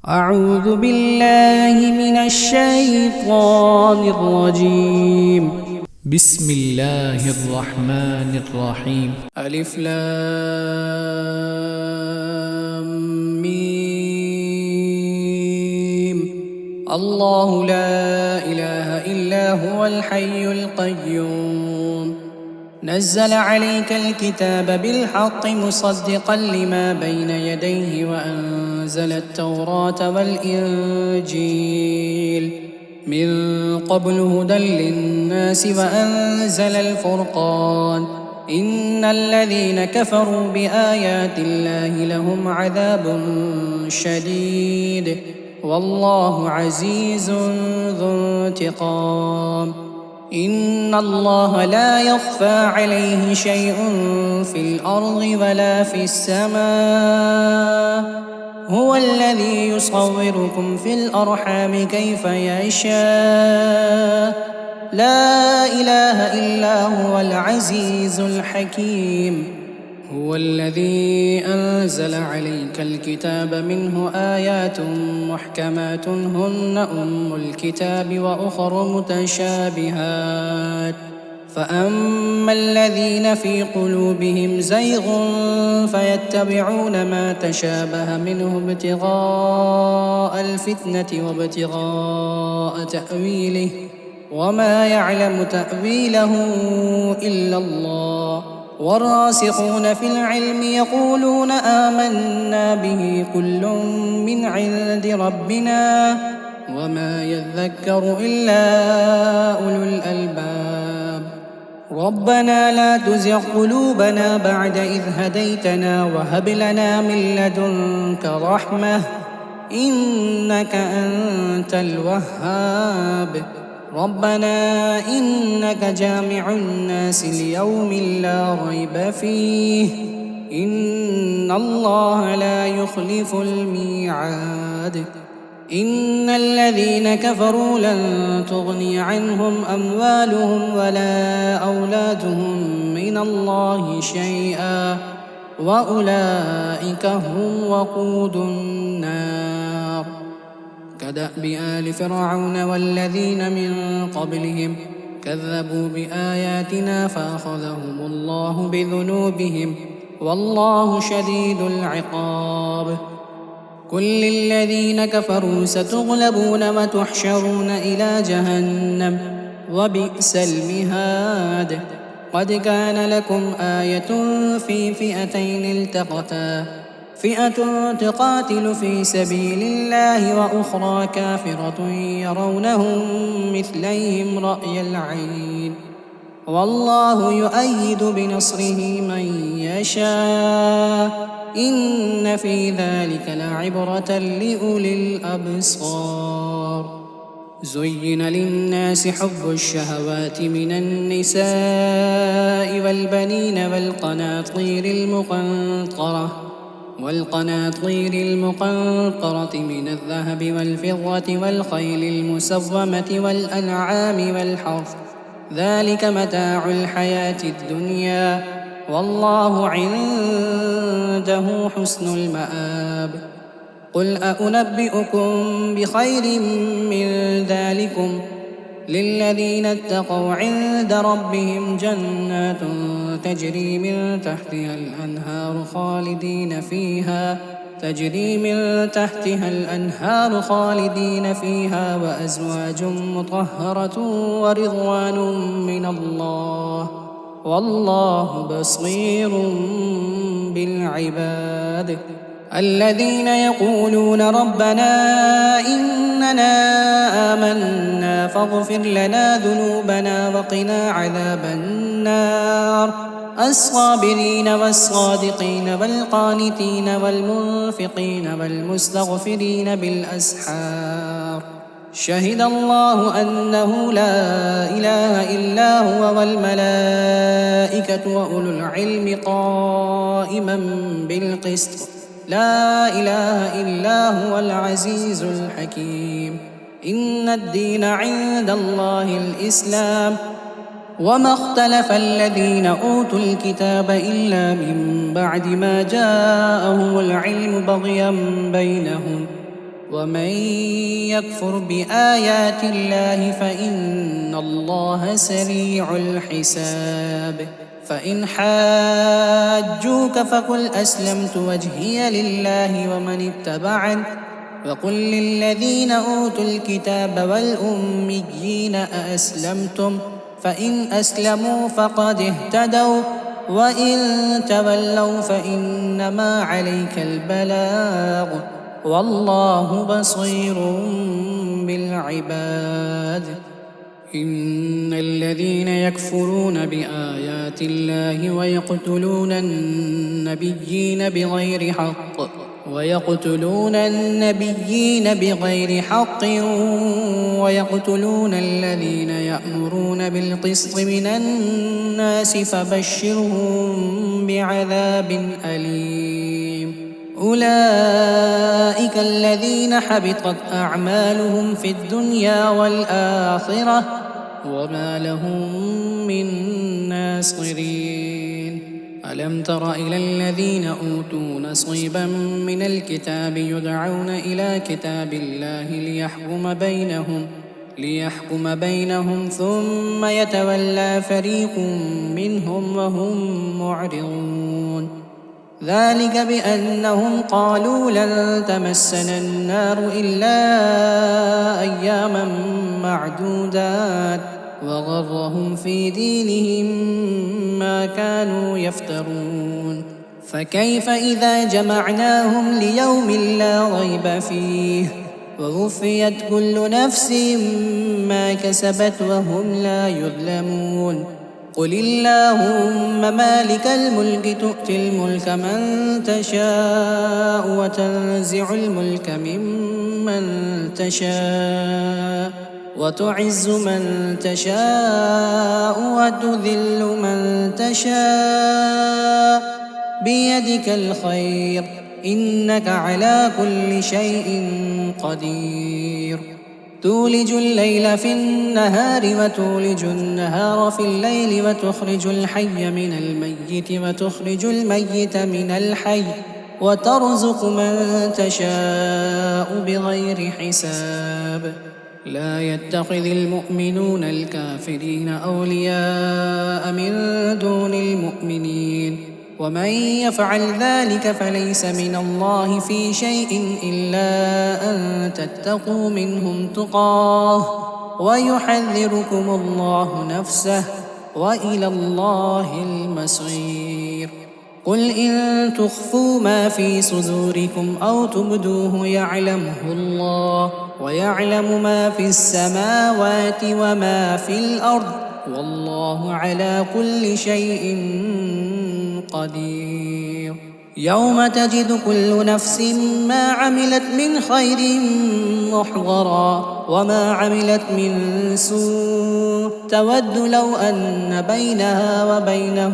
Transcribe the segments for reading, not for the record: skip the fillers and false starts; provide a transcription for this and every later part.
أعوذ بالله من الشيطان الرجيم. بسم الله الرحمن الرحيم. ألف لام ميم. الله لا إله إلا هو الحي القيوم نزل عليك الكتاب بالحق مصدقا لما بين يديه وأنزل التوراة والإنجيل من قبل هدى للناس وأنزل الفرقان إن الذين كفروا بآيات الله لهم عذاب شديد والله عزيز ذو انتقام. إن الله لا يخفى عليه شيء في الأرض ولا في السماء هو الذي يصوركم في الأرحام كيف يشاء لا إله إلا هو العزيز الحكيم. هو الذي أنزل عليك الكتاب منه آيات محكمات هن أم الكتاب وأخر متشابهات فأما الذين في قلوبهم زيغ فيتبعون ما تشابه منه ابتغاء الفتنة وابتغاء تأويله وما يعلم تأويله إلا الله والراسخون في العلم يقولون آمنا به كل من عند ربنا وما يذكر إلا أولو الألباب. ربنا لا تزغ قلوبنا بعد إذ هديتنا وهب لنا من لدنك رحمة إنك أنت الوهاب. ربنا إنك جامع الناس ليوم لا ريب فيه إن الله لا يخلف الميعاد. إن الذين كفروا لن تغني عنهم أموالهم ولا أولادهم من الله شيئا وأولئك هم وقود النار. كدأب آل فرعون والذين من قبلهم كذبوا بآياتنا فأخذهم الله بذنوبهم والله شديد العقاب. قل للذين كفروا ستغلبون وتحشرون إلى جهنم وبئس المهاد. قد كان لكم آية في فئتين التقتا فئة تقاتل في سبيل الله وأخرى كافرة يرونهم مثليهم رأي العين والله يؤيد بنصره من يشاء إن في ذلك لعبرة لأولي الأبصار. زين للناس حب الشهوات من النساء والبنين والقناطير المقنطرة من الذهب والفضة والخيل المسومة والأنعام والحرث ذلك متاع الحياة الدنيا والله عنده حسن المآب. قل أنبئكم بخير من ذلكم للذين اتقوا عند ربهم جنات تجري من تحتها الأنهار خالدين فيها وأزواج مطهرة ورضوان من الله والله بصير بالعباد. الذين يقولون ربنا إننا آمنا فاغفر لنا ذنوبنا وقنا عذاب النار. الصابرين والصادقين والقانتين والمنفقين والمستغفرين بالأسحار. شهد الله أنه لا إله إلا هو والملائكة وأولو العلم قائما بالقسط لا إله إلا هو العزيز الحكيم. إن الدين عند الله الإسلام وما اختلف الذين أوتوا الكتاب إلا من بعد ما جاءهم العلم بغيا بينهم ومن يكفر بآيات الله فإن الله سريع الحساب فإن حاجوك فقل أسلمت وجهي لله ومن اتبعني وقل للذين أوتوا الكتاب والأميين أأسلمتم فإن أسلموا فقد اهتدوا وإن تولوا فإنما عليك البلاغ والله بصير بالعباد إن الذين يكفرون بآيات الله ويقتلون النبيين بغير حق ويقتلون الذين يأمرون بالقسط من الناس فبشرهم بعذاب أليم أولئك الذين حبطت أعمالهم في الدنيا والآخرة وما لهم من ناصرين ألم تر إلى الذين أوتوا نصيبا من الكتاب يدعون إلى كتاب الله ليحكم بينهم ثم يتولى فريق منهم وهم معرضون ذلك بأنهم قالوا لن تمسنا النار إلا أياما معدودات وغرهم في دينهم ما كانوا يفترون فكيف إذا جمعناهم ليوم لا ريب فيه ووفيت كل نفس ما كسبت وهم لا يظلمون قل اللهم مالك الملك تؤتي الملك من تشاء وتنزع الملك ممن تشاء وتعز من تشاء وتذل من تشاء بيدك الخير إنك على كل شيء قدير تولج الليل في النهار وتولج النهار في الليل وتخرج الحي من الميت وتخرج الميت من الحي وترزق من تشاء بغير حساب لا يتخذ المؤمنون الكافرين أولياء من دون المؤمنين ومن يفعل ذلك فليس من الله في شيء إلا أن تتقوا منهم تقاه ويحذركم الله نفسه وإلى الله المصير قل إن تخفوا ما في صدوركم أو تبدوه يعلمه الله ويعلم ما في السماوات وما في الأرض والله على كل شيء قدير يوم تجد كل نفس ما عملت من خير محضرا وما عملت من سوء تود لو أن بينها وبينه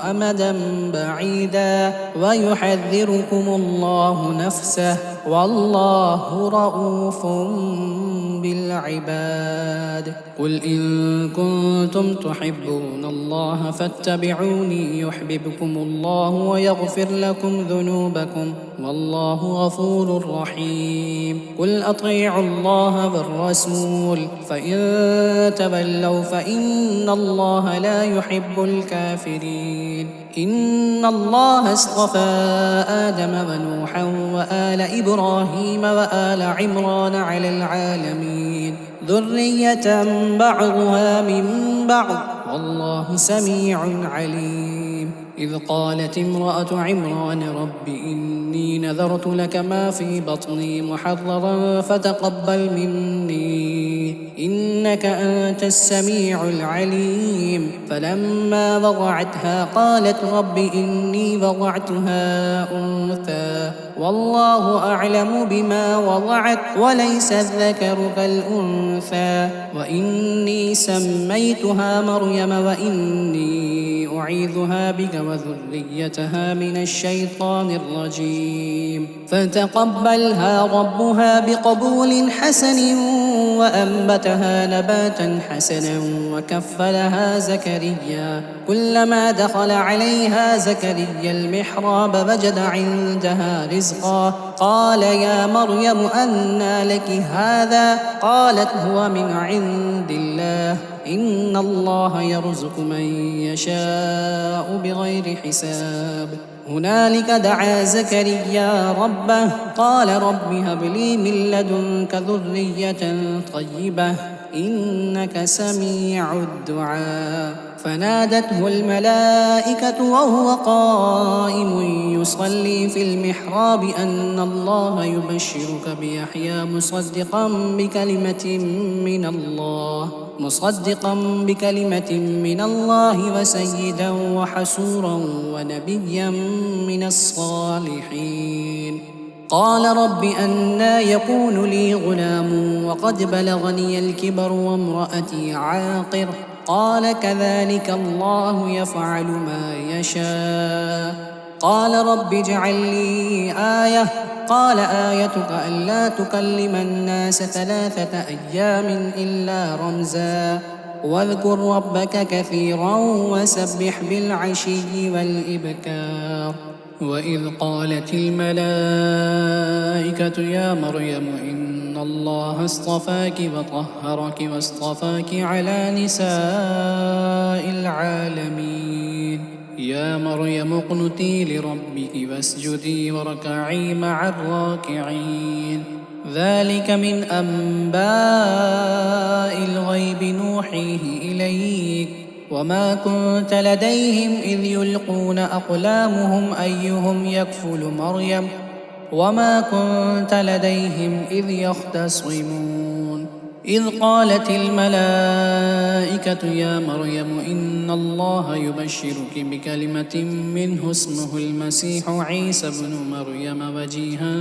أمدا بعيدا ويحذركم الله نفسه والله رؤوف بالعباد قل إن كنتم تحبون الله فاتبعوني يحببكم الله ويغفر لكم ذنوبكم والله غفور رحيم قل أطيعوا الله والرسول فإن تولوا فإن الله لا يحب الكافرين إن الله اصطفى آدم ونوحا وآل إبراهيم وآل عمران على العالمين ذرية بعضها من بعض والله سميع عليم إذ قالت امرأة عمران رب إني نذرت لك ما في بطني محررا فتقبل مني إنك أنت السميع العليم فلما وضعتها قالت رب إني وضعتها أنثى والله أعلم بما وضعت وليس الذكر كالأنثى وإني سميتها مريم وإني أعيذها بك وذريتها من الشيطان الرجيم فتقبلها ربها بقبول حسن وأنبتها نباتا حسنا وكفلها زكريا كلما دخل عليها زكريا المحراب وجد عندها رزقا رزقا قال يا مريم أنى لك هذا قالت هو من عند الله إن الله يرزق من يشاء بغير حساب هنالك دعا زكريا ربه قال رب هب لي من لدنك ذرية طيبة إنك سميع الدعاء فنادته الملائكة وهو قائم يصلي في المحراب أن الله يبشرك بيحيى مصدقا بكلمة من الله وسيدا وحسورا ونبيا من الصالحين قال رب أنى يكون لي غلام وقد بلغني الكبر وامرأتي عاقر قال كذلك الله يفعل ما يشاء قال رب اجعل لي آية قال آيتك ألا تكلم الناس 3 أيام إلا رمزا واذكر ربك كثيرا وسبح بالعشي والإبكار وإذ قالت الملائكة يا مريم إن الله اصطفاك وطهرك واصطفاك على نساء العالمين يا مريم اقنتي لربك واسجدي واركعي مع الراكعين ذلك من أنباء الغيب نوحيه إليك وما كنت لديهم إذ يلقون أقلامهم أيهم يكفل مريم وما كنت لديهم إذ يختصمون إذ قالت الملائكة يا مريم إن الله يبشرك بكلمة منه اسمه المسيح عيسى ابن مريم وجيها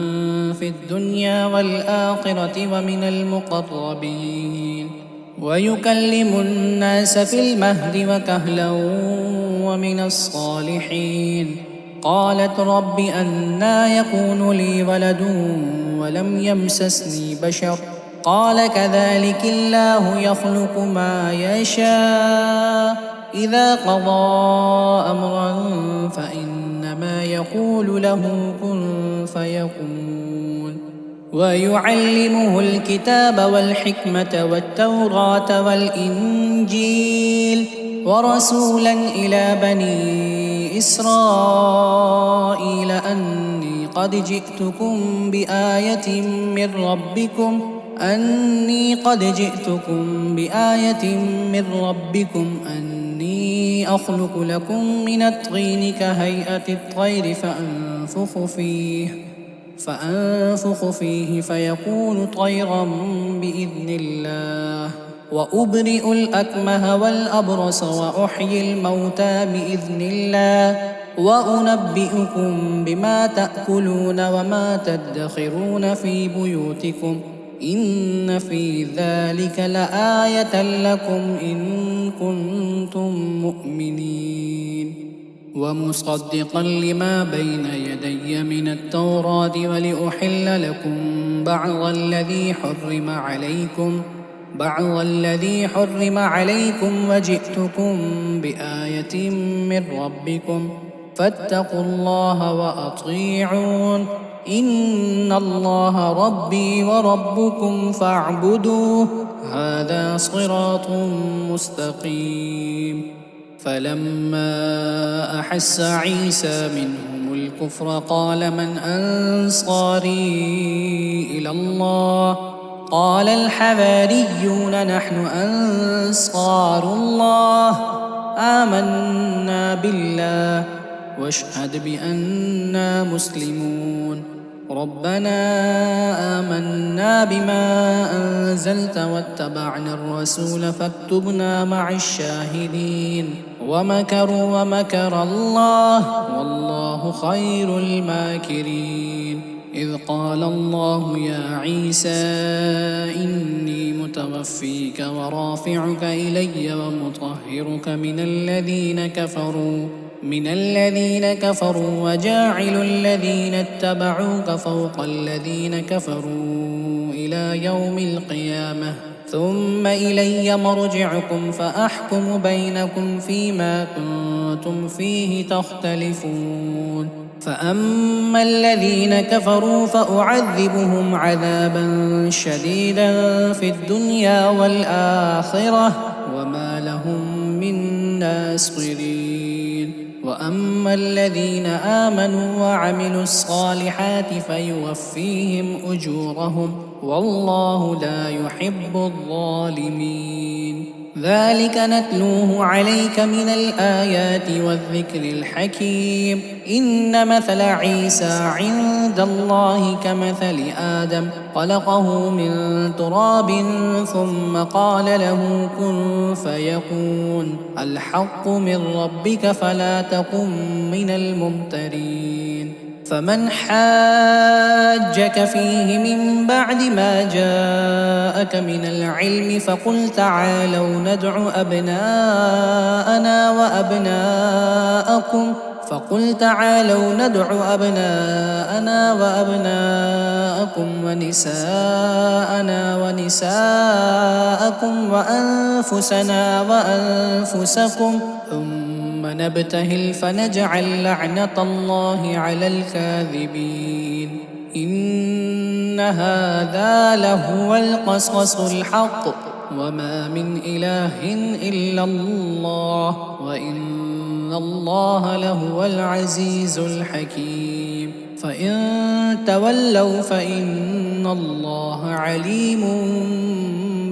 في الدنيا والآخرة ومن المقربين ويكلم الناس في المهد وكهلا ومن الصالحين قالت رب أنى يكون لي ولد ولم يمسسني بشر قال كذلك الله يخلق ما يشاء إذا قضى أمرا فإنما يقول له كن فيكون ويعلمه الكتاب والحكمة والتوراة والإنجيل ورسولا إلى بني إسرائيل أني قد جئتكم بآية من ربكم أني أخلق لكم من الطين كهيئة الطير فأنفخ فيه فيكون طيرا بإذن الله وأبرئ الأكمه والأبرص وأحيي الموتى بإذن الله وأنبئكم بما تأكلون وما تدخرون في بيوتكم إن في ذلك لآية لكم إن كنتم مؤمنين ومصدقا لما بين يدي من التوراة ولأحل لكم بعض الذي حرم عليكم وجئتكم بآية من ربكم فاتقوا الله وأطيعون إن الله ربي وربكم فاعبدوه هذا صراط مستقيم فلما أحس عيسى منهم الكفر قال من أنصاري إلى الله قال الحواريون نحن أنصار الله آمنا بالله واشهد بأننا مسلمون ربنا آمنا بما أنزلت واتبعنا الرسول فاكتبنا مع الشاهدين ومكروا ومكر الله والله خير الماكرين إذ قال الله يا عيسى إني متوفيك ورافعك إلي ومطهرك من الذين كفروا وجاعل الذين اتبعوك فوق الذين كفروا إلى يوم القيامة ثم إلي مرجعكم فأحكم بينكم فيما كنتم فيه تختلفون فأما الذين كفروا فأعذبهم عذابا شديدا في الدنيا والآخرة وما لهم من ناصرين. وأما الذين آمنوا وعملوا الصالحات فيوفيهم أجورهم والله لا يحب الظالمين. ذلك نتلوه عليك من الآيات والذكر الحكيم. إن مثل عيسى عند الله كمثل آدم خلقه من تراب ثم قال له كن فيكون. الحق من ربك فلا تكن من الممترين. فمن حاجك فيه من بعد ما جاءك من العلم فقل تعالوا ندع أبناءنا وأبناءكم ونساءنا ونساءكم وأنفسنا وأنفسكم ثم نبتهل فنجعل لعنة الله على الكاذبين. إن هذا لهو القصص الحق وما من إله إلا الله وإن الله لهو العزيز الحكيم. فإن تولوا فإن الله عليم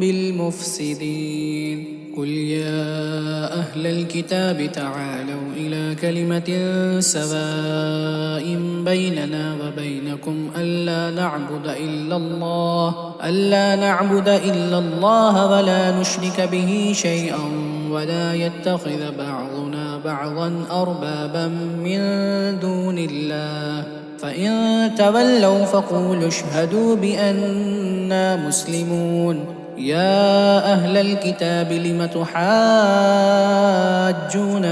بالمفسدين. قل يا أهل الكتاب تعالوا إلى كلمة سواء بيننا وبينكم ألا نعبد إلا الله ولا نشرك به شيئا ولا يتخذ بعضنا بعضا أربابا من دون الله. فإن تولوا فقولوا اشهدوا بأننا مسلمون. يا أهل الكتاب لم تحاجون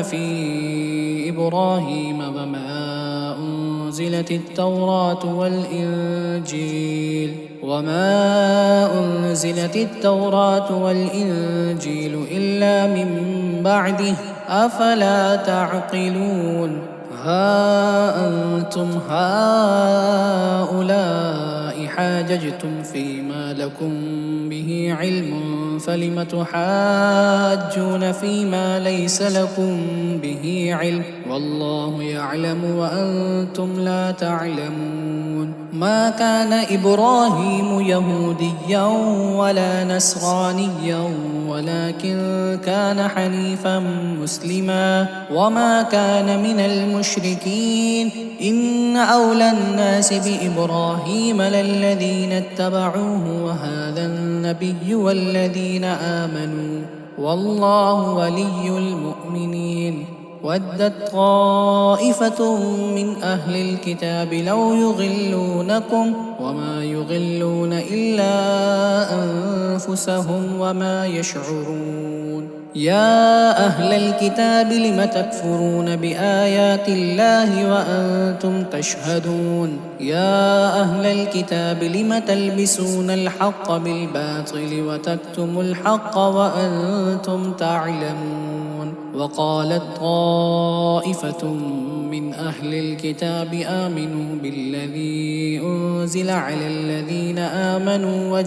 في إبراهيم وما أنزلت التوراة والإنجيل إلا من بعده أفلا تعقلون. ها أنتم هؤلاء حاججتم فيما لكم به علم فلم تحاجون فيما ليس لكم به علم والله يعلم وأنتم لا تعلمون. ما كان إبراهيم يهوديا ولا نصرانيا ولكن كان حنيفا مسلما وما كان من المشركين. إن أولى الناس بإبراهيم للذين اتبعوه وهذا النبي والذين آمنوا والله ولي المؤمنين. ودت طائفة من أهل الكتاب لو يضلونكم وما يضلون إلا أنفسهم وما يشعرون. يا أهل الكتاب لم تكفرون بآيات الله وأنتم تشهدون. يا أهل الكتاب لم تلبسون الحق بالباطل وتكتموا الحق وأنتم تعلمون. وقالت طائفة من أهل الكتاب آمنوا بالذي أنزل على الذين آمنوا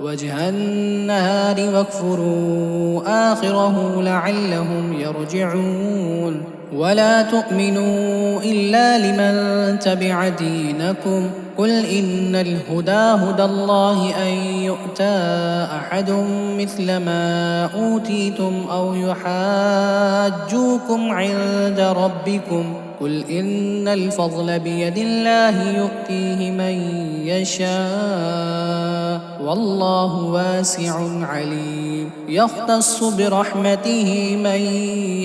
وجه النهار واكفروا آخره لعلهم يرجعون. ولا تؤمنوا إلا لمن تبع دينكم. قل إن الهدى هدى الله أن يؤتى أحد مثل ما أوتيتم أو يحاجوكم عند ربكم. قل إن الفضل بيد الله يؤتيه من يشاء والله واسع عليم. يختص برحمته من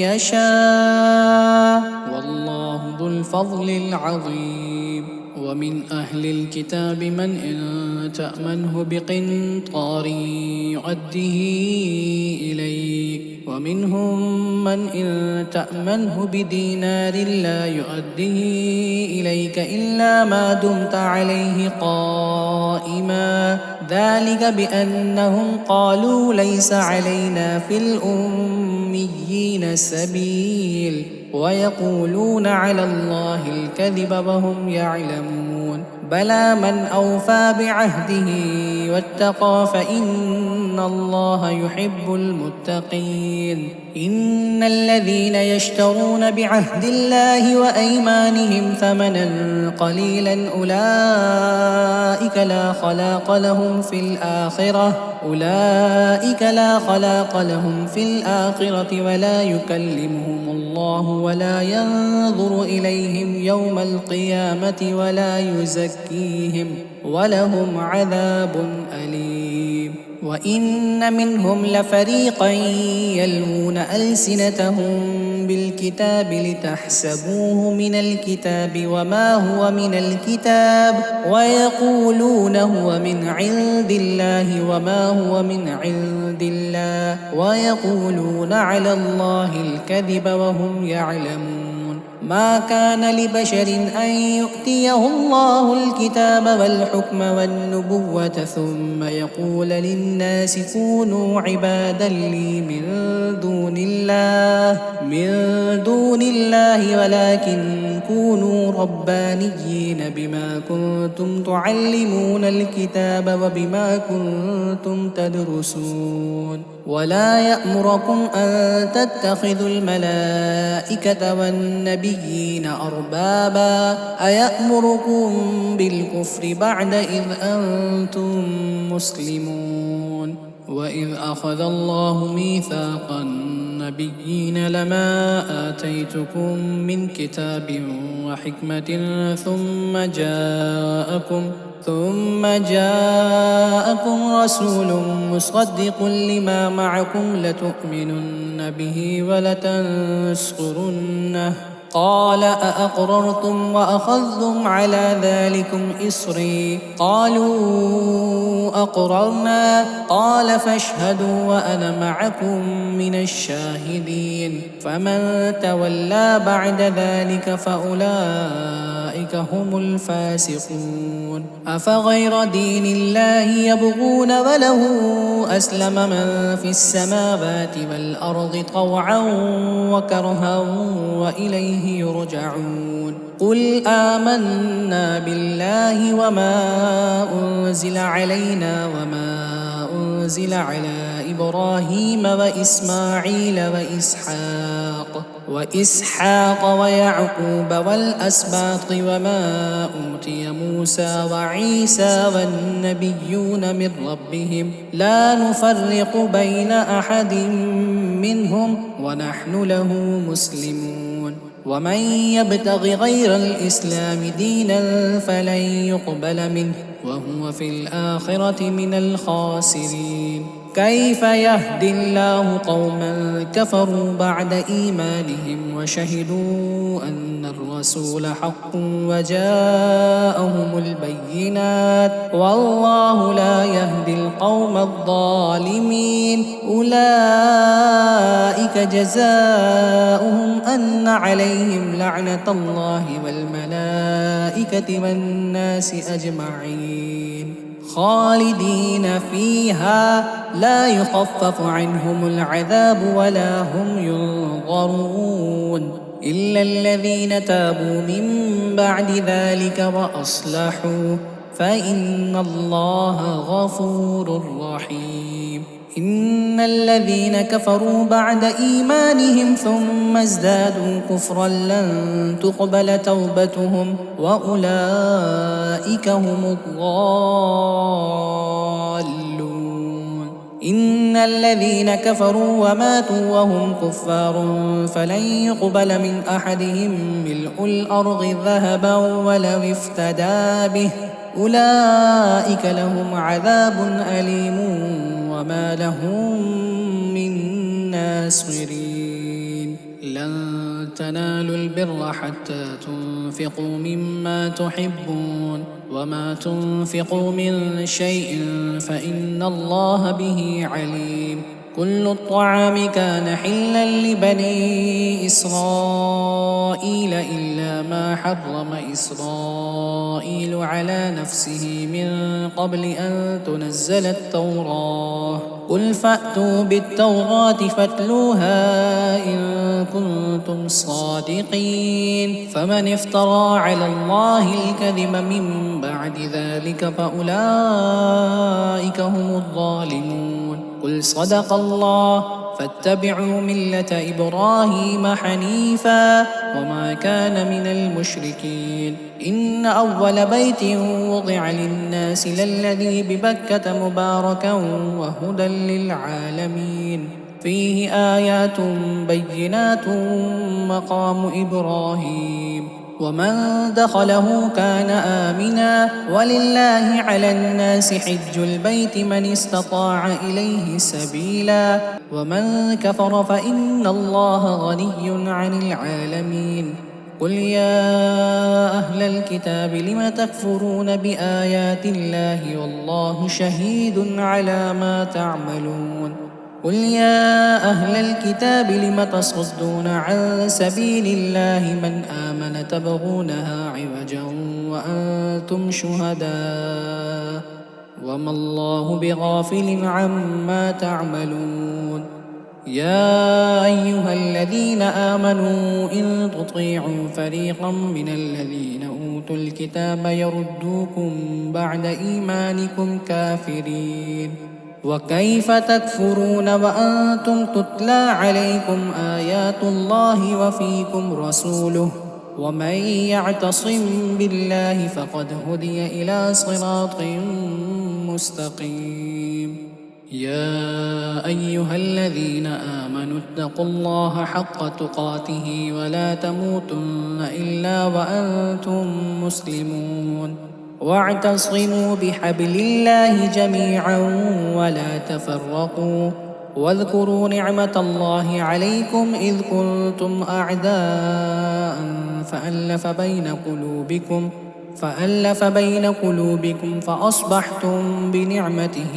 يشاء والله ذو الفضل العظيم. ومن أهل الكتاب من إن تأمنه بقنطار يؤده إليك ومنهم من إن تأمنه بدينار لا يؤده إليك إلا ما دمت عليه قائما ذلك بأنهم قالوا ليس علينا في الأميين سبيل ويقولون على الله الكذب وهم يعلمون بلى من أوفى بعهده واتقى فإن الله يحب المتقين إن الذين يشترون بعهد الله وأيمانهم ثمنا قليلا أولئك لا خلاق لهم في الآخرة ولا يكلمهم الله ولا ينظر إليهم يوم القيامة ولا يزكيهم ولهم عذاب أليم وإن منهم لفريقا يلوون ألسنتهم بالكتاب لتحسبوه من الكتاب وما هو من الكتاب ويقولون هو من عند الله وما هو من عند الله ويقولون على الله الكذب وهم يعلمون ما كان لبشر أن يؤتيه الله الكتاب والحكم والنبوة ثم يقول للناس كونوا عبادا لي من دون الله ولكن كونوا ربانيين بما كنتم تعلمون الكتاب وبما كنتم تدرسون ولا يأمركم أن تتخذوا الملائكة والنبيين أربابا أيأمركم بالكفر بعد إذ أنتم مسلمون وإذ أخذ الله ميثاق النبيين لما آتيتكم من كتاب وحكمة ثم جاءكم رسول مصدق لما معكم لتؤمنن به ولتنصرنه قال أأقررتم وأخذتم على ذلكم إصري قالوا أقررنا قال فاشهدوا وأنا معكم من الشاهدين فمن تولى بعد ذلك فأولئك هم الفاسقون أفغير دين الله يبغون وله أسلم من في السماوات والأرض طوعا وكرها وإليه يرجعون قل آمنا بالله وما أنزل علينا وما أنزل على إبراهيم وإسماعيل وإسحاق ويعقوب والأسباط وما أوتي موسى وعيسى والنبيون من ربهم لا نفرق بين أحد منهم ونحن له مسلمون ومن يبتغ غير الإسلام دينا فلن يقبل منه وهو في الآخرة من الخاسرين كيف يهدي الله قوما كفروا بعد إيمانهم وشهدوا أن الرسول حق وجاءهم البينات والله لا يهدي القوم الظالمين أولئك جزاؤهم أن عليهم لعنة الله والملائكة والناس أجمعين خالدين فيها لا يخفف عنهم العذاب ولا هم ينظرون إلا الذين تابوا من بعد ذلك وأصلحوا فإن الله غفور رحيم إن الذين كفروا بعد إيمانهم ثم ازدادوا كفرا لن تقبل توبتهم وأولئك هم الضالون إن الذين كفروا وماتوا وهم كفار فلن يقبل من أحدهم ملء الأرض ذهبا ولو افتدى به أولئك لهم عذاب أليم وما لهم من ناصرين لن تنالوا البر حتى تنفقوا مما تحبون وما تنفقوا من شيء فإن الله به عليم كل الطعام كان حلا لبني إسرائيل إلا ما حرم إسرائيل على نفسه من قبل أن تنزل التوراة قل فأتوا بالتوراة فاتلوها إن كنتم صادقين فمن افترى على الله الكذب من بعد ذلك فأولئك هم الظالمون قل صدق الله فاتبعوا ملة إبراهيم حنيفا وما كان من المشركين إن أول بيت وضع للناس للذي ببكة مباركا وهدى للعالمين فيه آيات بينات مقام إبراهيم ومن دخله كان آمنا ولله على الناس حج البيت من استطاع إليه سبيلا ومن كفر فإن الله غني عن العالمين قل يا أهل الكتاب لم تكفرون بآيات الله والله شهيد على ما تعملون قل يا أهل الكتاب لم تصدون عن سبيل الله من آمن تبغونها عوجا وأنتم شهداء وما الله بغافل عما تعملون يا أيها الذين آمنوا إن تطيعوا فريقا من الذين أوتوا الكتاب يردوكم بعد إيمانكم كافرين وكيف تكفرون وأنتم تتلى عليكم آيات الله وفيكم رسوله ومن يعتصم بالله فقد هدي إلى صراط مستقيم يا أيها الذين آمنوا اتقوا الله حق تقاته ولا تموتن إلا وأنتم مسلمون واعتصموا بحبل الله جميعا ولا تفرقوا واذكروا نعمة الله عليكم إذ كنتم أعداء فألف بين قلوبكم فأصبحتم بنعمته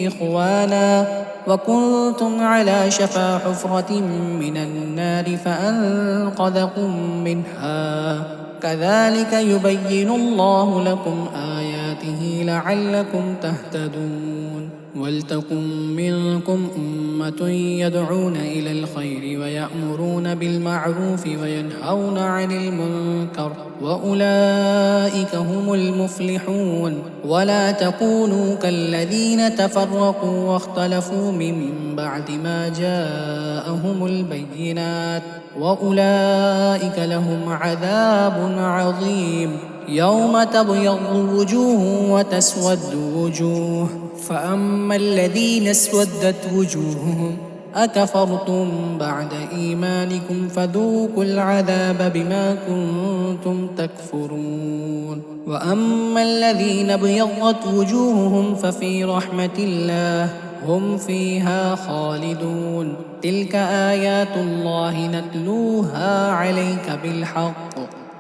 إخوانا وكنتم على شفا حفرة من النار فأنقذكم منها كذلك يبين الله لكم آياته لعلكم تهتدون ولتكن منكم أمة يدعون إلى الخير ويأمرون بالمعروف وينهون عن المنكر وأولئك هم المفلحون ولا تكونوا كالذين تفرقوا واختلفوا من بعد ما جاءهم البينات وأولئك لهم عذاب عظيم يوم تبيض وجوه وتسود وجوه فأما الذين اسودت وجوههم أكفرتم بعد إيمانكم فذوقوا العذاب بما كنتم تكفرون وأما الذين ابيضت وجوههم ففي رحمة الله هم فيها خالدون تلك آيات الله نتلوها عليك بالحق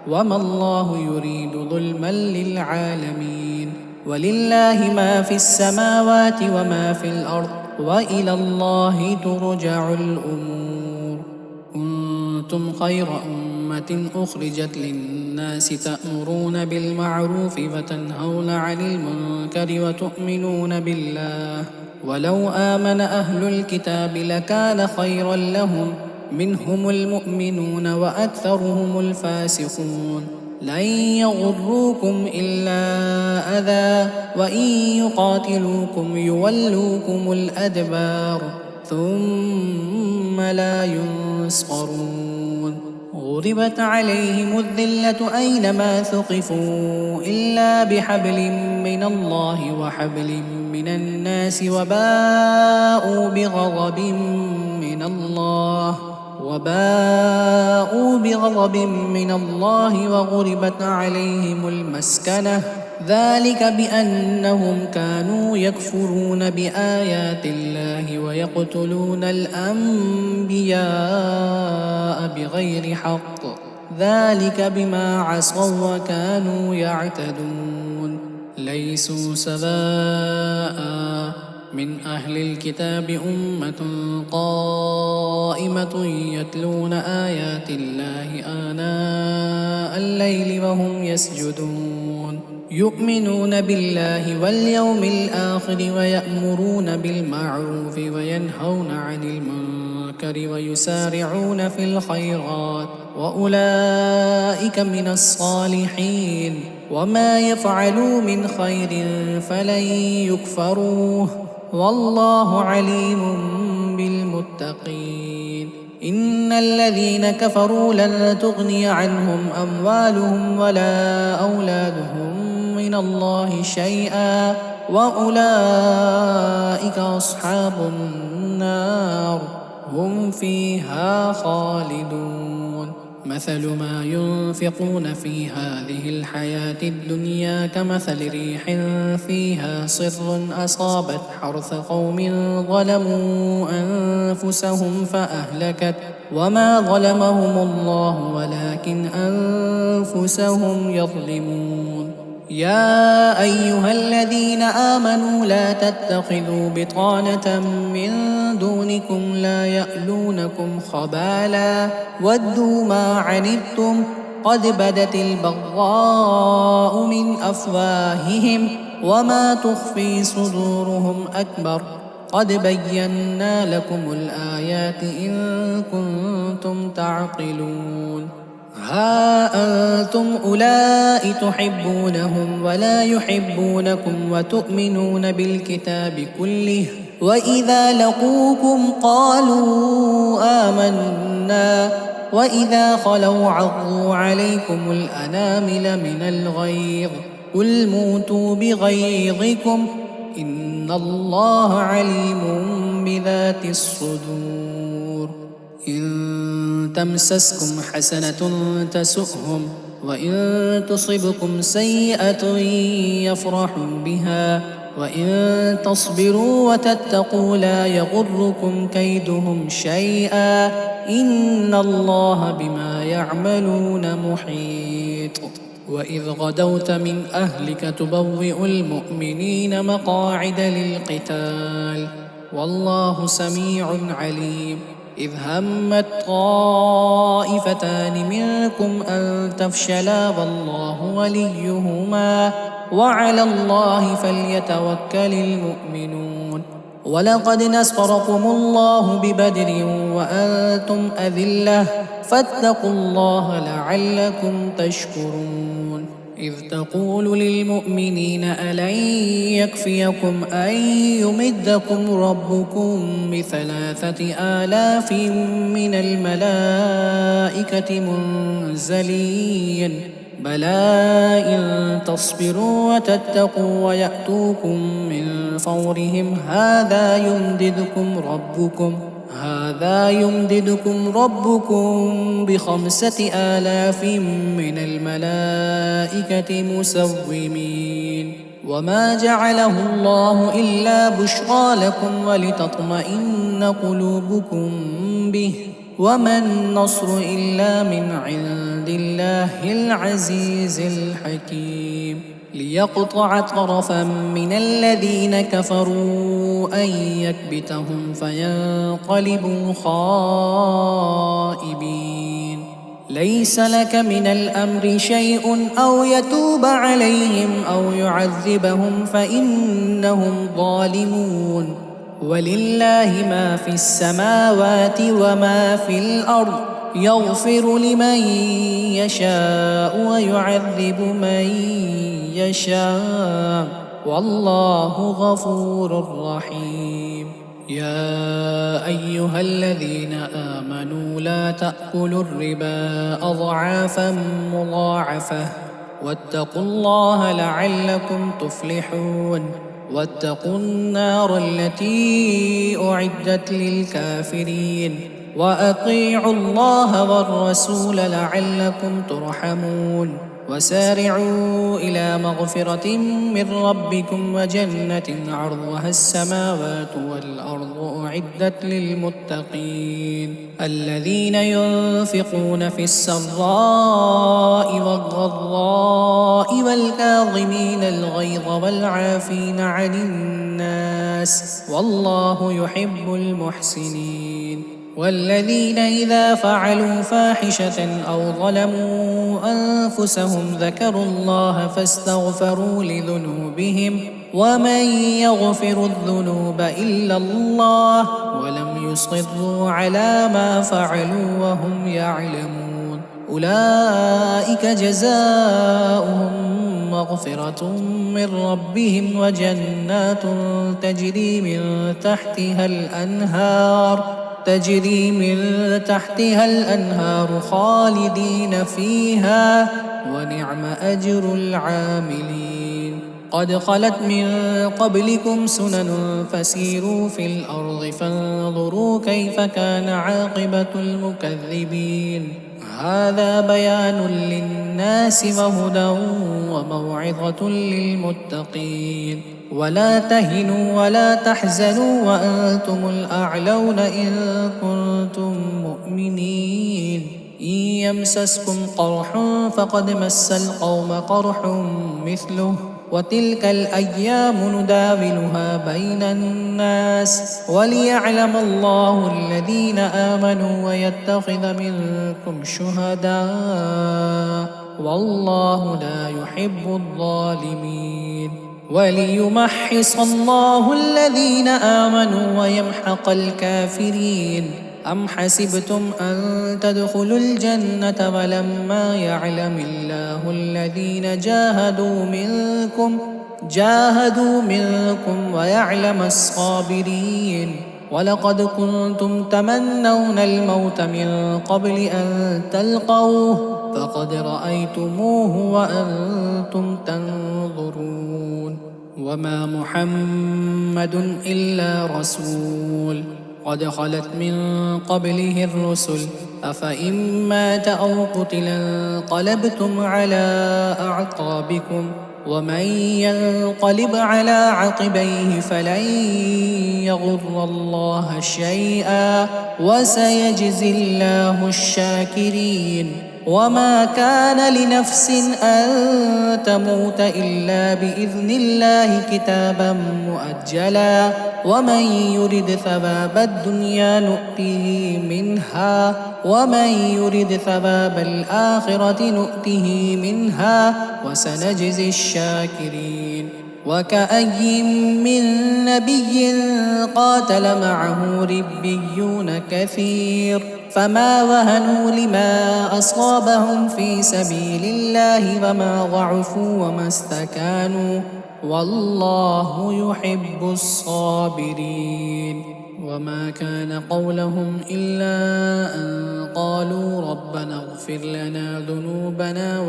وما الله يريد ظلما للعالمين ولله ما في السماوات وما في الأرض وإلى الله ترجع الأمور كنتم خير أمة أخرجت للناس تأمرون بالمعروف وتنهون عن المنكر وتؤمنون بالله ولو آمن أهل الكتاب لكان خيرا لهم منهم المؤمنون وأكثرهم الفاسقون لن يضروكم إلا أذى وإن يقاتلوكم يولوكم الأدبار ثم لا ينصرون غضبت عليهم الذلة أينما ثقفوا إلا بحبل من الله وحبل من الناس وباءوا بغضب من الله وغلبت عليهم المسكنة ذلك بأنهم كانوا يكفرون بآيات الله ويقتلون الأنبياء بغير حق ذلك بما عصوا وكانوا يعتدون ليسوا سواء من أهل الكتاب أمة قائمة يتلون آيات الله آناء الليل وهم يسجدون يؤمنون بالله واليوم الآخر ويأمرون بالمعروف وينهون عن المنكر ويسارعون في الخيرات وأولئك من الصالحين وما يفعلوا من خير فلن يكفروه والله عليم بالمتقين إن الذين كفروا لن تغني عنهم أموالهم ولا أولادهم من الله شيئا وأولئك أصحاب النار هم فيها خالدون مثل ما ينفقون في هذه الحياة الدنيا كمثل ريح فيها صر أصابت حرث قوم ظلموا أنفسهم فأهلكت وما ظلمهم الله ولكن أنفسهم يظلمون يا أيها الذين آمنوا لا تتخذوا بطانة من دونكم لا يألونكم خبالا ودوا ما عنتم قد بدت البغضاء من أفواههم وما تخفي صدورهم أكبر قد بينا لكم الآيات إن كنتم تعقلون ها أنتم أولئك تحبونهم ولا يحبونكم وتؤمنون بالكتاب كله وإذا لقوكم قالوا آمنا وإذا خلوا عضوا عليكم الأنامل من الغيظ قل موتوا بغيظكم إن الله عليم بذات الصدور إن تمسسكم حسنة تسؤهم وإن تصبكم سيئة يفرحوا بها وإن تصبروا وتتقوا لا يضركم كيدهم شيئا إن الله بما يعملون محيط وإذ غدوت من أهلك تبوئ المؤمنين مقاعد للقتال والله سميع عليم إذ همت طائفتان منكم أن تفشلا والله وليهما وعلى الله فليتوكل المؤمنون ولقد نصركم الله ببدر وأنتم أذلة فاتقوا الله لعلكم تشكرون إذ تقول للمؤمنين ألن يكفيكم أن يمدكم ربكم ب3,000 من الملائكة منزلين بلى إن تصبروا وتتقوا ويأتوكم من فورهم هذا يمددكم ربكم ب5,000 من الملائكة مسومين وما جعله الله إلا بشرى لكم ولتطمئن قلوبكم به وما النصر إلا من عند الله العزيز الحكيم ليقطع طرفا من الذين كفروا أن يكبتهم فينقلبوا خائبين ليس لك من الأمر شيء أو يتوب عليهم أو يعذبهم فإنهم ظالمون ولله ما في السماوات وما في الأرض يغفر لمن يشاء ويعذب من يشاء والله غفور رحيم يا أيها الذين آمنوا لا تأكلوا الربا أضعافا مضاعفة واتقوا الله لعلكم تفلحون واتقوا النار التي أعدت للكافرين وأطيعوا الله والرسول لعلكم ترحمون وسارعوا إلى مغفرة من ربكم وجنة عرضها السماوات والأرض أعدت للمتقين الذين ينفقون في السراء والضراء والكاظمين الغيظ والعافين عن الناس والله يحب المحسنين والذين إذا فعلوا فاحشة أو ظلموا أنفسهم ذكروا الله فاستغفروا لذنوبهم ومن يغفر الذنوب إلا الله ولم يصروا على ما فعلوا وهم يعلمون أولئك جزاؤهم مغفرة من ربهم وجنات تجري من تحتها الأنهار خالدين فيها ونعم أجر العاملين قد خلت من قبلكم سنن فسيروا في الأرض فانظروا كيف كان عاقبة المكذبين هذا بيان للناس وهدى وموعظة للمتقين ولا تهنوا ولا تحزنوا وأنتم الأعلون إن كنتم مؤمنين إن يمسسكم قرح فقد مس القوم قرح مثله وتلك الأيام نداولها بين الناس وليعلم الله الذين آمنوا ويتخذ منكم شهداء والله لا يحب الظالمين وليمحص الله الذين آمنوا ويمحق الكافرين أم حسبتم أن تدخلوا الجنة ولما يعلم الله الذين جاهدوا منكم ويعلم الصابرين ولقد كنتم تمنون الموت من قبل أن تلقوه فقد رأيتموه وأنتم تنظرون وما محمد إلا رسول قد خلت من قبله الرسل أفإن مات أو قتل انقلبتم على أعقابكم ومن ينقلب على عقبيه فلن يضر الله شيئا وسيجزي الله الشاكرين وما كان لنفس أن تموت إلا بإذن الله كتابا مؤجلا ومن يرد ثواب الدنيا نؤته منها ومن يرد ثواب الآخرة نؤته منها وسنجزي الشاكرين وكأي من نبي قاتل معه ربيون كثير فما وهنوا لما أصابهم في سبيل الله وما ضعفوا وما استكانوا والله يحب الصابرين وما كان قولهم إلا أن قالوا ربنا اغفر لنا ذنوبنا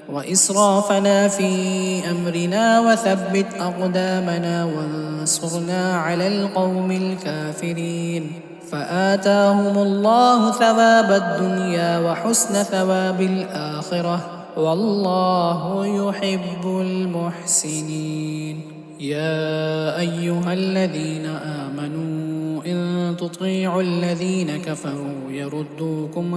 وإسرافنا في أمرنا وثبت أقدامنا وانصرنا على القوم الكافرين فآتاهم الله ثواب الدنيا وحسن ثواب الآخرة والله يحب المحسنين يا أيها الذين آمنوا إن تطيعوا الذين كفروا يردوكم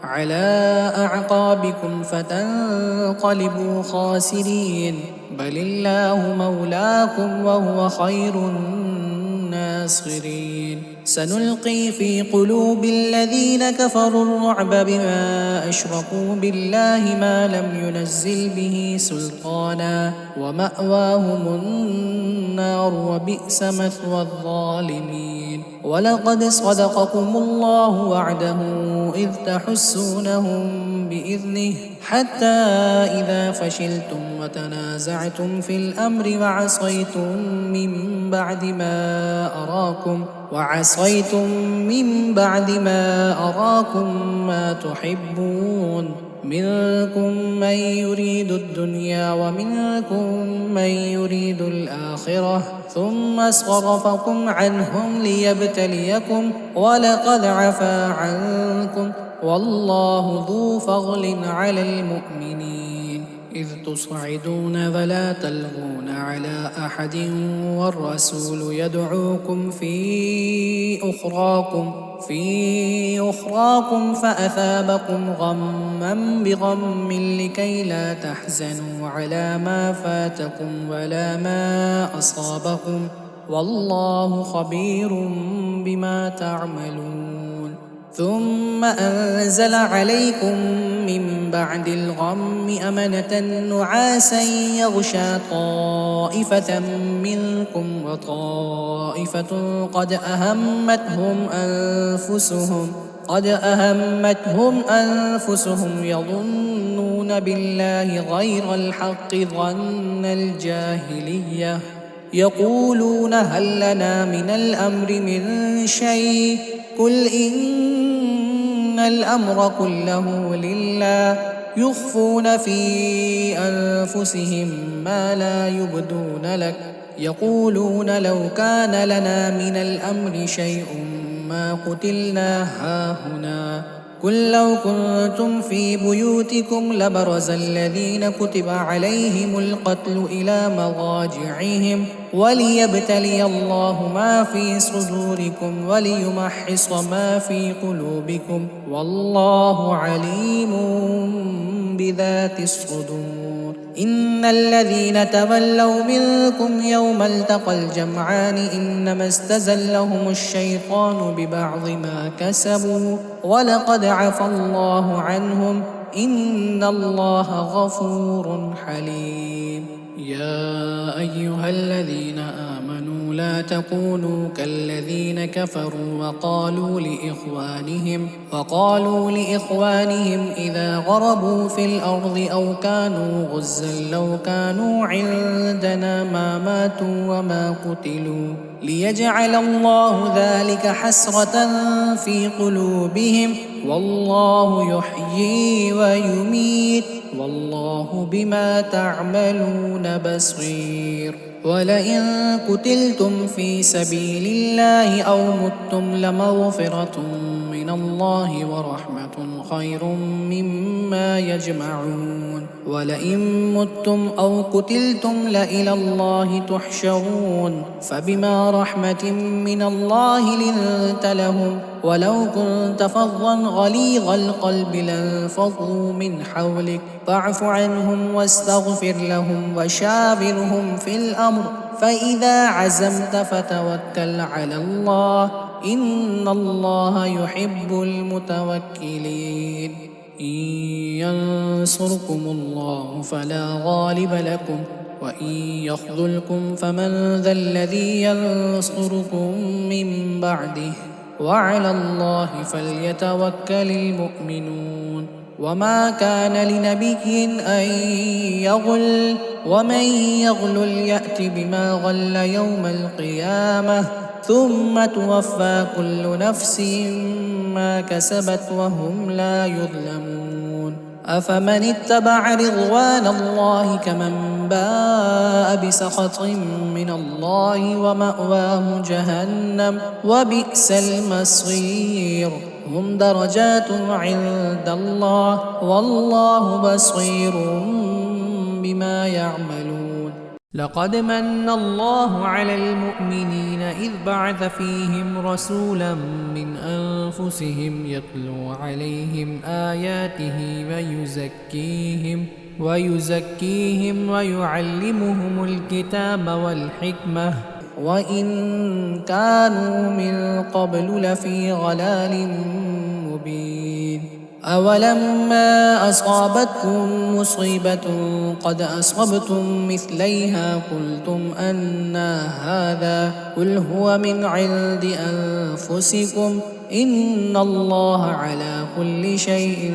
على أعقابكم فتنقلبوا خاسرين بل الله مولاكم وهو خير الناصرين سنلقي في قلوب الذين كفروا الرعب بما أشركوا بالله ما لم ينزل به سلطانا ومأواهم النار وبئس مثوى الظالمين ولقد صدقكم الله وعده إذ تحسونهم بإذنه حتى إذا فشلتم وتنازعتم في الأمر وعصيتم من بعد ما أراكم ما تحبون منكم من يريد الدنيا ومنكم من يريد الآخرة ثم صرفكم عنهم ليبتليكم ولقد عفا عنكم والله ذو فضل على المؤمنين إذ تصعدون فلا تلغون على أحد والرسول يدعوكم في أخراكم فأثابكم غما بغم لكي لا تحزنوا على ما فاتكم ولا ما أصابكم والله خبير بما تعملون ثم أنزل عليكم من بعد الغم أمنة نعاسا يغشى طائفة منكم وطائفة قد أهمتهم أنفسهم يظنون بالله غير الحق ظن الجاهلية يقولون هل لنا من الأمر من شيء قل إن الأمر كله لله يخفون في أنفسهم ما لا يبدون لك يقولون لو كان لنا من الأمر شيء ما قتلنا هاهنا قل لو كنتم في بيوتكم لبرز الذين كتب عليهم القتل إلى مضاجعهم وليبتلي الله ما في صدوركم وليمحص ما في قلوبكم والله عليم بذات الصدور إن الذين تولوا منكم يوم التقى الجمعان إنما استزلهم الشيطان ببعض ما كسبوا ولقد عفا الله عنهم إن الله غفور حليم يا أيها الذين آمنوا لا تكونوا كالذين كفروا وقالوا لإخوانهم إذا غربوا في الأرض أو كانوا غزا لو كانوا عندنا ما ماتوا وما قتلوا ليجعل الله ذلك حسرة في قلوبهم والله يحيي ويميت والله بما تعملون بصير ولئن قتلتم في سبيل الله أو متم لمغفرة من الله ورحمة خير مما يجمعون ولئن متم أو قتلتم لإلى الله تحشرون فبما رحمة من الله لنت لهم ولو كنت فظا غليظ القلب لانفضوا من حولك فاعف عنهم واستغفر لهم وشاورهم في الأمر فإذا عزمت فتوكل على الله إن الله يحب المتوكلين إن ينصركم الله فلا غالب لكم وإن يخذلكم فمن ذا الذي ينصركم من بعده وعلى الله فليتوكل المؤمنون وما كان لنبي أن يغل ومن يغل يأت بما غل يوم القيامة ثم توفى كل نفس ما كسبت وهم لا يظلمون أفمن اتبع رضوان الله كمن باء بسخط من الله ومأواه جهنم وبئس المصير هم درجات عند الله والله بصير بما يعملون لقد من الله على المؤمنين إذ بعث فيهم رسولا من أنفسهم يتلو عليهم آياته ويزكيهم ويعلمهم الكتاب والحكمة وإن كانوا من قبل لفي ضلال مبين أولما أصابتكم مصيبة قد أصبتم مثليها قلتم أنى هذا قل هو من عند أنفسكم إن الله على كل شيء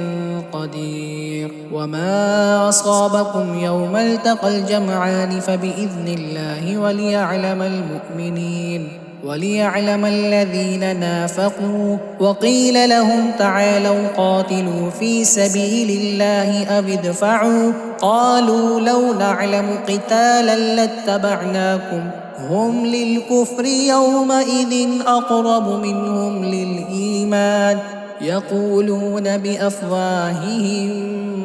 قدير وما أصابكم يوم التقى الجمعان فبإذن الله وليعلم المؤمنين وليعلم الذين نافقوا. وقيل لهم تعالوا قاتلوا في سبيل الله أو ادفعوا قالوا لو نعلم قتالا لاتبعناكم هم للكفر يومئذ أقرب منهم للإيمان يقولون بأفواههم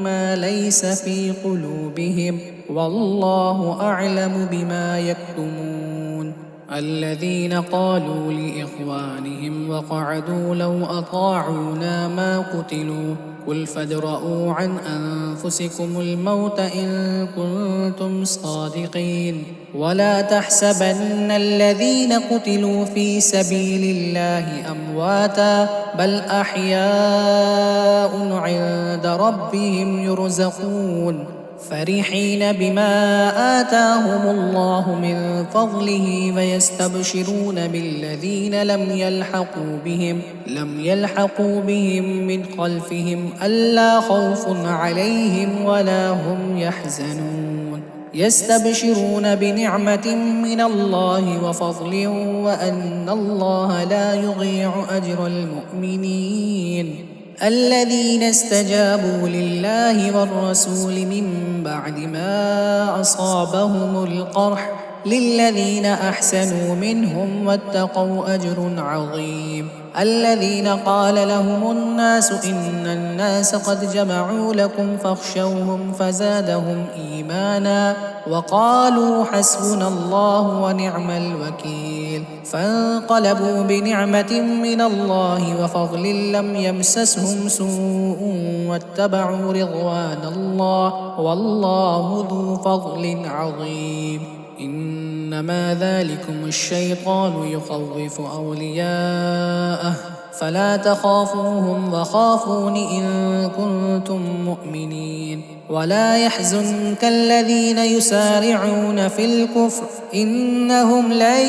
ما ليس في قلوبهم والله أعلم بما يكتمون. الذين قالوا لإخوانهم وقعدوا لو أطاعونا ما قتلوا قل فادرءوا عن أنفسكم الموت إن كنتم صادقين ولا تحسبن الذين قتلوا في سبيل الله أمواتا بل أحياء عند ربهم يرزقون فرحين بما آتاهم الله من فضله ويستبشرون بالذين لم يلحقوا بهم من خلفهم ألا خوف عليهم ولا هم يحزنون يستبشرون بنعمة من الله وفضل وأن الله لا يضيع أجر المؤمنين. الذين استجابوا لله والرسول من بعد ما أصابهم القرح للذين أحسنوا منهم واتقوا أجر عظيم. الذين قال لهم الناس إن الناس قد جمعوا لكم فاخشوهم فزادهم إيمانا وقالوا حسبنا الله ونعم الوكيل فانقلبوا بنعمة من الله وفضل لم يمسسهم سوء واتبعوا رضوان الله والله ذو فضل عظيم. إنما ذلكم الشيطان يخوف أولياءه فلا تخافوهم وخافون إن كنتم مؤمنين ولا يحزنك الذين يسارعون في الكفر إنهم لن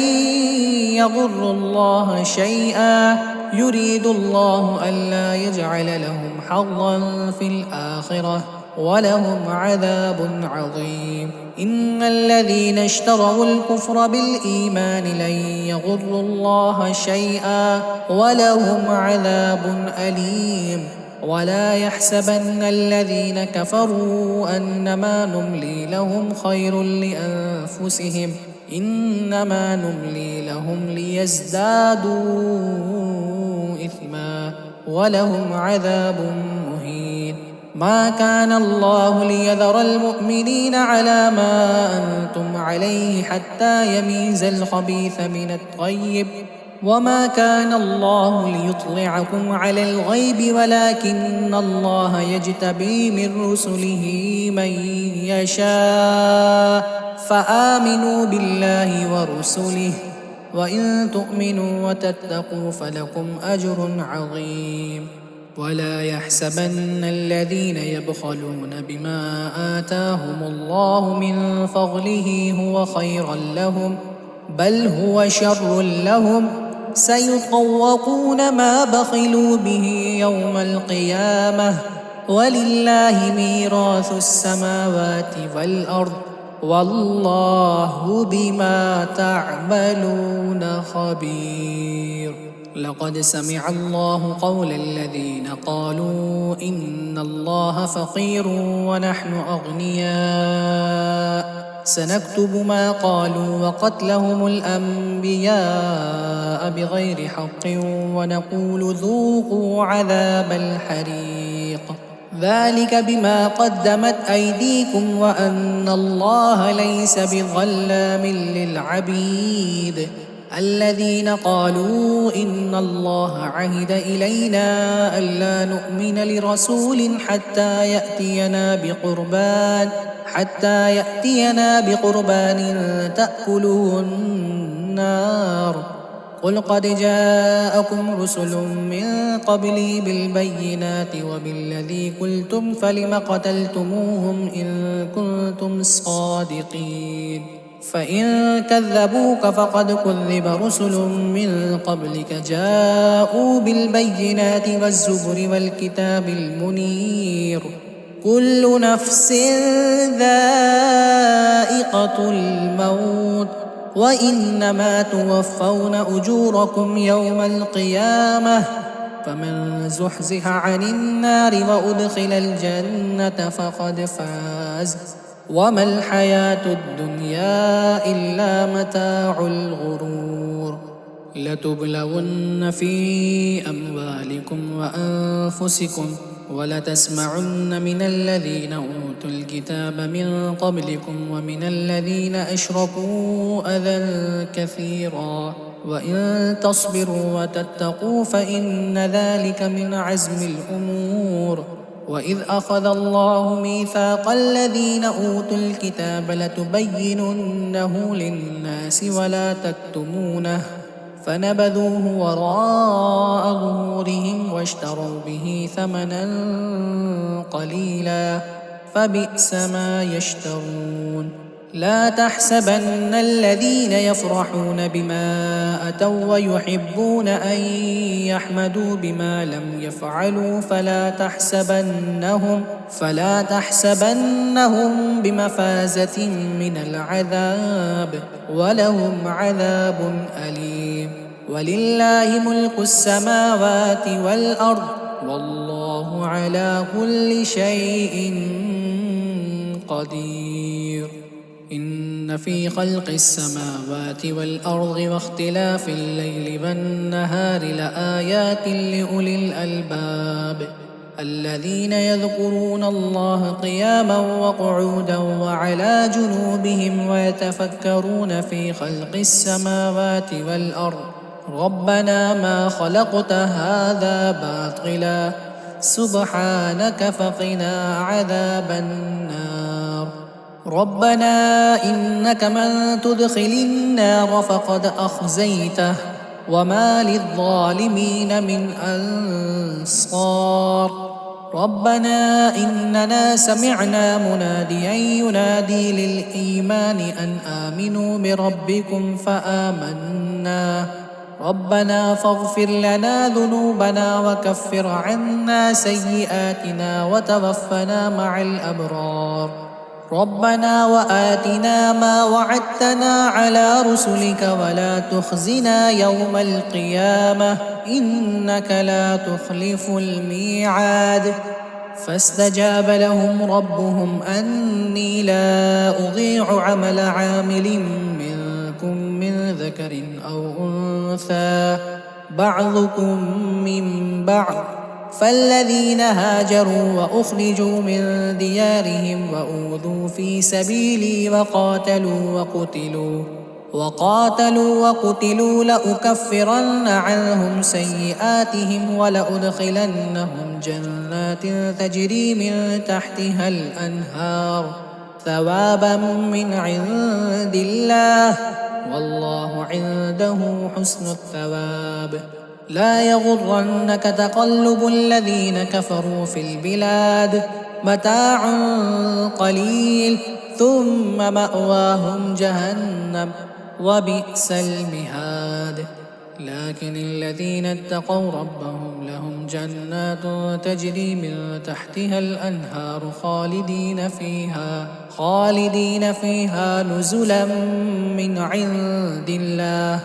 يضروا الله شيئا يريد الله ألا يجعل لهم حظا في الآخرة ولهم عذاب عظيم. إن الذين اشتروا الكفر بالإيمان لن يضروا الله شيئا ولهم عذاب أليم. ولا يحسبن الذين كفروا أنما نملي لهم خير لأنفسهم إنما نملي لهم ليزدادوا إثما ولهم عذاب مهين. ما كان الله ليذر المؤمنين على ما أنتم عليه حتى يميز الخبيث من الطيب وما كان الله ليطلعكم على الغيب ولكن الله يجتبي من رسله من يشاء فآمنوا بالله ورسله وإن تؤمنوا وتتقوا فلكم أجر عظيم. ولا يحسبن الذين يبخلون بما آتاهم الله من فضله هو خيرا لهم بل هو شر لهم سيطوقون ما بخلوا به يوم القيامة ولله ميراث السماوات والأرض والله بما تعملون خبير. لقد سمع الله قول الذين قالوا إن الله فقير ونحن أغنياء سنكتب ما قالوا وقتلهم الأنبياء بغير حق ونقول ذوقوا عذاب الحريق ذلك بما قدمت أيديكم وأن الله ليس بظلام للعبيد. الذين قالوا إن الله عهد إلينا ألا نؤمن لرسول حتى يأتينا بقربان تأكله النار قل قد جاءكم رسل من قبلي بالبينات وبالذي قلتم فلم قتلتموهم إن كنتم صادقين فإن كذبوك فقد كذب رسل من قبلك جاءوا بالبينات والزبر والكتاب المنير كل نفس ذائقة الموت وإنما توفون أجوركم يوم القيامة فمن زحزح عن النار وأدخل الجنة فقد فاز وما الحياة الدنيا إلا متاع الغرور لتبلون في أموالكم وأنفسكم ولتسمعن من الذين أوتوا الكتاب من قبلكم ومن الذين أشركوا أذى كثيرا وإن تصبروا وتتقوا فإن ذلك من عزم الأمور وإذ أخذ الله ميثاق الذين أوتوا الكتاب لتبيننه للناس ولا تكتمونه فنبذوه وراء ظهورهم واشتروا به ثمنا قليلا فبئس ما يشترون لا تحسبن الذين يفرحون بما أتوا ويحبون أن يحمدوا بما لم يفعلوا فلا تحسبنهم بمفازة من العذاب ولهم عذاب أليم ولله ملك السماوات والأرض والله على كل شيء قدير إن في خلق السماوات والأرض واختلاف الليل والنهار لآيات لأولي الألباب الذين يذكرون الله قياما وقعودا وعلى جنوبهم ويتفكرون في خلق السماوات والأرض ربنا ما خلقت هذا باطلا سبحانك فقنا عذاب النار ربنا إنك من تدخل النار فقد أخزيته وما للظالمين من أنصار ربنا إننا سمعنا مناديا ينادي للإيمان أن آمنوا بربكم فآمنا ربنا فاغفر لنا ذنوبنا وكفر عنا سيئاتنا وتوفنا مع الأبرار ربنا وآتنا ما وعدتنا على رسلك ولا تخزنا يوم القيامة إنك لا تخلف الميعاد فاستجاب لهم ربهم أني لا أضيع عمل عامل منكم من ذكر أو أنثى بعضكم من بعض فالذين هاجروا وأخرجوا من ديارهم وأوذوا في سبيلي وقاتلوا وقتلوا لأكفرن عنهم سيئاتهم ولأدخلنهم جنات تجري من تحتها الأنهار ثوابا من عند الله والله عنده حسن الثواب لا يغرنك تقلب الذين كفروا في البلاد متاع قليل ثم مأواهم جهنم وبئس المهاد لكن الذين اتقوا ربهم لهم جنات تجري من تحتها الأنهار خالدين فيها نزلا من عند الله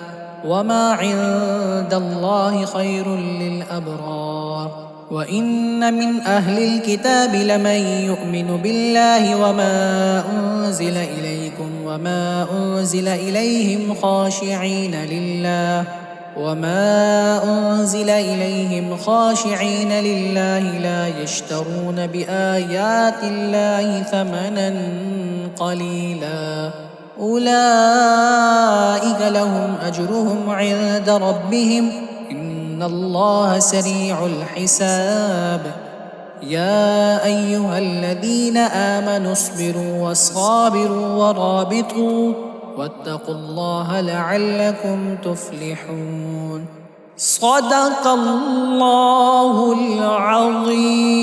وما عند الله خير للأبرار وإن من أهل الكتاب لمن يؤمن بالله وما أنزل إليكم وما أنزل إليهم خاشعين لله لا يشترون بآيات الله ثمنا قليلا أولئك لهم أجرهم عند ربهم إن الله سريع الحساب يا أيها الذين آمنوا اصبروا وصابروا ورابطوا واتقوا الله لعلكم تفلحون صدق الله العظيم.